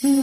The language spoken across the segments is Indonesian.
Assalamualaikum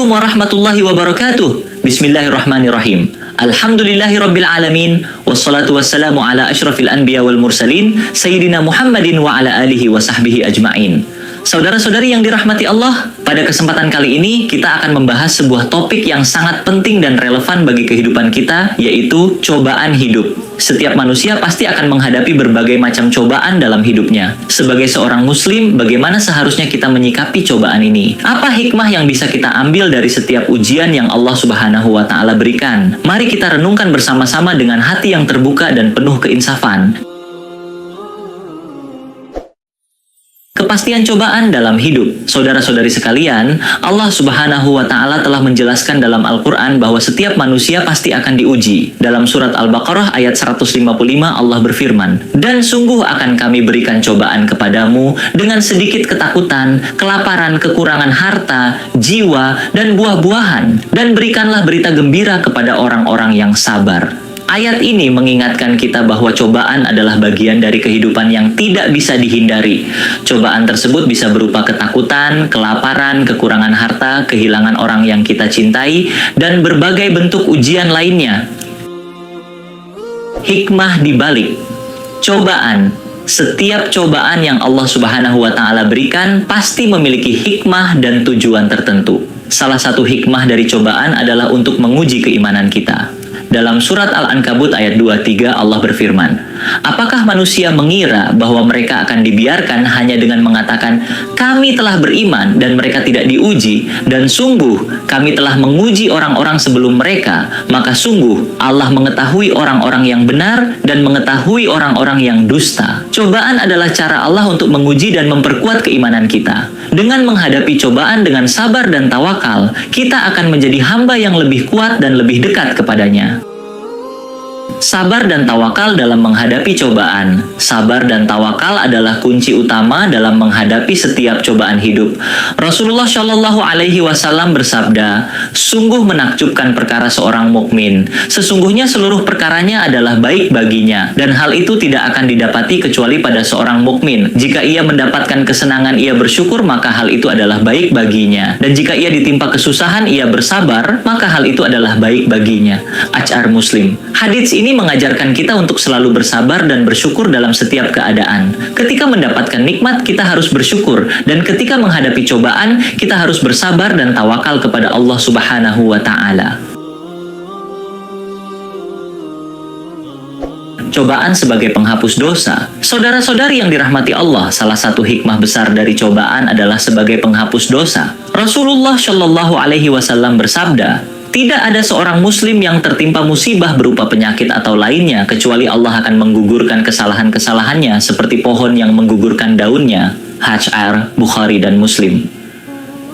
warahmatullahi wabarakatuh. Bismillahirrahmanirrahim. Alhamdulillahirabbil alamin, wassalatu wassalamu ala asyrafil anbiya wal mursalin sayyidina Muhammadin wa ala alihi wa sahbihi ajmain. Saudara-saudari yang dirahmati Allah, pada kesempatan kali ini kita akan membahas sebuah topik yang sangat penting dan relevan bagi kehidupan kita, yaitu cobaan hidup. Setiap manusia pasti akan menghadapi berbagai macam cobaan dalam hidupnya. Sebagai seorang muslim, bagaimana seharusnya kita menyikapi cobaan ini? Apa hikmah yang bisa kita ambil dari setiap ujian yang Allah Subhanahu wa Ta'ala berikan? Mari kita renungkan bersama-sama dengan hati yang terbuka dan penuh keinsafan. Kepastian cobaan dalam hidup. Saudara-saudari sekalian, Allah Subhanahu wa Ta'ala telah menjelaskan dalam Al-Quran bahwa setiap manusia pasti akan diuji. Dalam surat Al-Baqarah ayat 155 Allah berfirman, "Dan sungguh akan kami berikan cobaan kepadamu dengan sedikit ketakutan, kelaparan, kekurangan harta, jiwa, dan buah-buahan. Dan berikanlah berita gembira kepada orang-orang yang sabar." Ayat ini mengingatkan kita bahwa cobaan adalah bagian dari kehidupan yang tidak bisa dihindari. Cobaan tersebut bisa berupa ketakutan, kelaparan, kekurangan harta, kehilangan orang yang kita cintai, dan berbagai bentuk ujian lainnya. Hikmah di balik cobaan. Setiap cobaan yang Allah Subhanahu wa Ta'ala berikan pasti memiliki hikmah dan tujuan tertentu. Salah satu hikmah dari cobaan adalah untuk menguji keimanan kita. Dalam surat Al-Ankabut ayat 23 Allah berfirman, "Apakah manusia mengira bahwa mereka akan dibiarkan hanya dengan mengatakan, 'Kami telah beriman,' dan mereka tidak diuji? Dan sungguh kami telah menguji orang-orang sebelum mereka, maka sungguh Allah mengetahui orang-orang yang benar dan mengetahui orang-orang yang dusta." Cobaan adalah cara Allah untuk menguji dan memperkuat keimanan kita. Dengan menghadapi cobaan dengan sabar dan tawakal, kita akan menjadi hamba yang lebih kuat dan lebih dekat kepadanya. Sabar dan tawakal dalam menghadapi cobaan. Sabar dan tawakal adalah kunci utama dalam menghadapi setiap cobaan hidup. Rasulullah Shallallahu Alaihi Wasallam bersabda, "Sungguh menakjubkan perkara seorang mukmin. Sesungguhnya seluruh perkaranya adalah baik baginya, dan hal itu tidak akan didapati kecuali pada seorang mukmin. Jika ia mendapatkan kesenangan, ia bersyukur, maka hal itu adalah baik baginya. Dan jika ia ditimpa kesusahan, ia bersabar, maka hal itu adalah baik baginya." Acar Muslim. Hadits ini mengajarkan kita untuk selalu bersabar dan bersyukur dalam setiap keadaan. Ketika mendapatkan nikmat, kita harus bersyukur. Dan ketika menghadapi cobaan, kita harus bersabar dan tawakal kepada Allah Subhanahu wa Ta'ala. Cobaan sebagai penghapus dosa. Saudara-saudari yang dirahmati Allah, salah satu hikmah besar dari cobaan adalah sebagai penghapus dosa. Rasulullah Shallallahu Alaihi Wasallam bersabda, "Tidak ada seorang muslim yang tertimpa musibah berupa penyakit atau lainnya, kecuali Allah akan menggugurkan kesalahan-kesalahannya seperti pohon yang menggugurkan daunnya." H.R. Bukhari dan Muslim.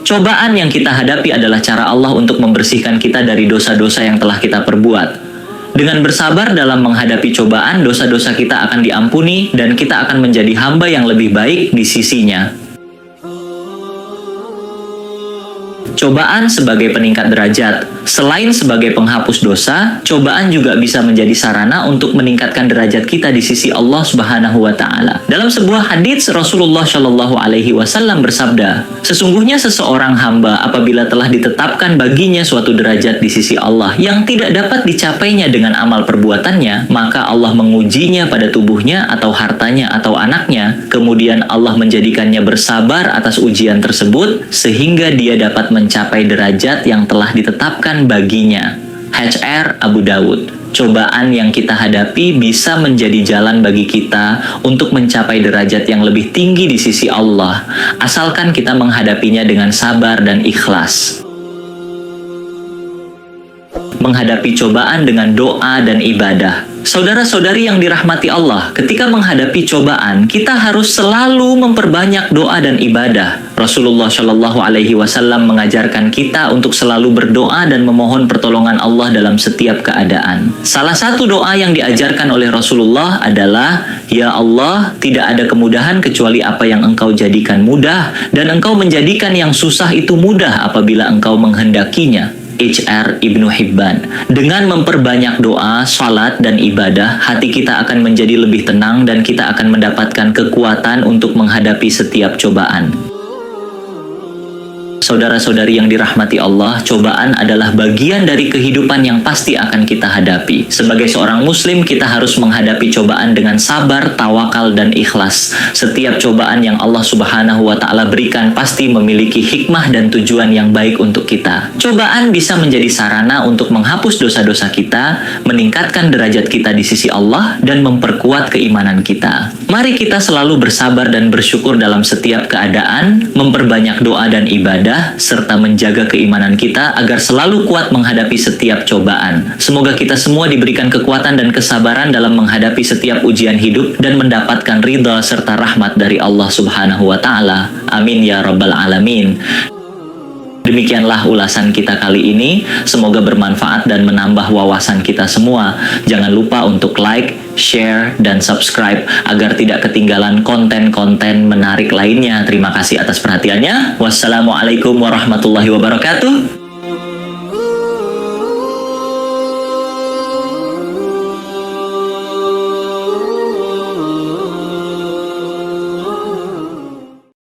Cobaan yang kita hadapi adalah cara Allah untuk membersihkan kita dari dosa-dosa yang telah kita perbuat. Dengan bersabar dalam menghadapi cobaan, dosa-dosa kita akan diampuni dan kita akan menjadi hamba yang lebih baik di sisinya. Cobaan sebagai peningkat derajat. Selain sebagai penghapus dosa, cobaan juga bisa menjadi sarana untuk meningkatkan derajat kita di sisi Allah Subhanahu wa Ta'ala. Dalam sebuah hadits, Rasulullah Shallallahu Alaihi Wasallam bersabda, "Sesungguhnya seseorang hamba apabila telah ditetapkan baginya suatu derajat di sisi Allah yang tidak dapat dicapainya dengan amal perbuatannya, maka Allah mengujinya pada tubuhnya atau hartanya atau anaknya. Kemudian Allah menjadikannya bersabar atas ujian tersebut sehingga dia dapat mencapai derajat yang telah ditetapkan baginya." H.R. Abu Dawud. Cobaan yang kita hadapi bisa menjadi jalan bagi kita untuk mencapai derajat yang lebih tinggi di sisi Allah, asalkan kita menghadapinya dengan sabar dan ikhlas. Menghadapi cobaan dengan doa dan ibadah. Saudara-saudari yang dirahmati Allah, ketika menghadapi cobaan, kita harus selalu memperbanyak doa dan ibadah. Rasulullah Shallallahu Alaihi Wasallam mengajarkan kita untuk selalu berdoa dan memohon pertolongan Allah dalam setiap keadaan. Salah satu doa yang diajarkan oleh Rasulullah adalah, Ya Allah, tidak ada kemudahan kecuali apa yang Engkau jadikan mudah, dan Engkau menjadikan yang susah itu mudah apabila Engkau menghendakinya. H.R. Ibnu Hibban. Dengan memperbanyak doa, salat, dan ibadah, hati kita akan menjadi lebih tenang dan kita akan mendapatkan kekuatan untuk menghadapi setiap cobaan. Saudara-saudari yang dirahmati Allah, cobaan adalah bagian dari kehidupan yang pasti akan kita hadapi. Sebagai seorang muslim, kita harus menghadapi cobaan dengan sabar, tawakal, dan ikhlas. Setiap cobaan yang Allah Subhanahu wa Ta'ala berikan pasti memiliki hikmah dan tujuan yang baik untuk kita. Cobaan bisa menjadi sarana untuk menghapus dosa-dosa kita, meningkatkan derajat kita di sisi Allah, dan memperkuat keimanan kita. Mari kita selalu bersabar dan bersyukur dalam setiap keadaan, memperbanyak doa dan ibadah, serta menjaga keimanan kita agar selalu kuat menghadapi setiap cobaan. Semoga kita semua diberikan kekuatan dan kesabaran dalam menghadapi setiap ujian hidup dan mendapatkan ridha serta rahmat dari Allah Subhanahu wa Ta'ala. Amin ya Rabbal Alamin. Demikianlah ulasan kita kali ini. Semoga bermanfaat dan menambah wawasan kita semua. Jangan lupa untuk like, share, dan subscribe agar tidak ketinggalan konten-konten menarik lainnya. Terima kasih atas perhatiannya. Wassalamualaikum warahmatullahi wabarakatuh.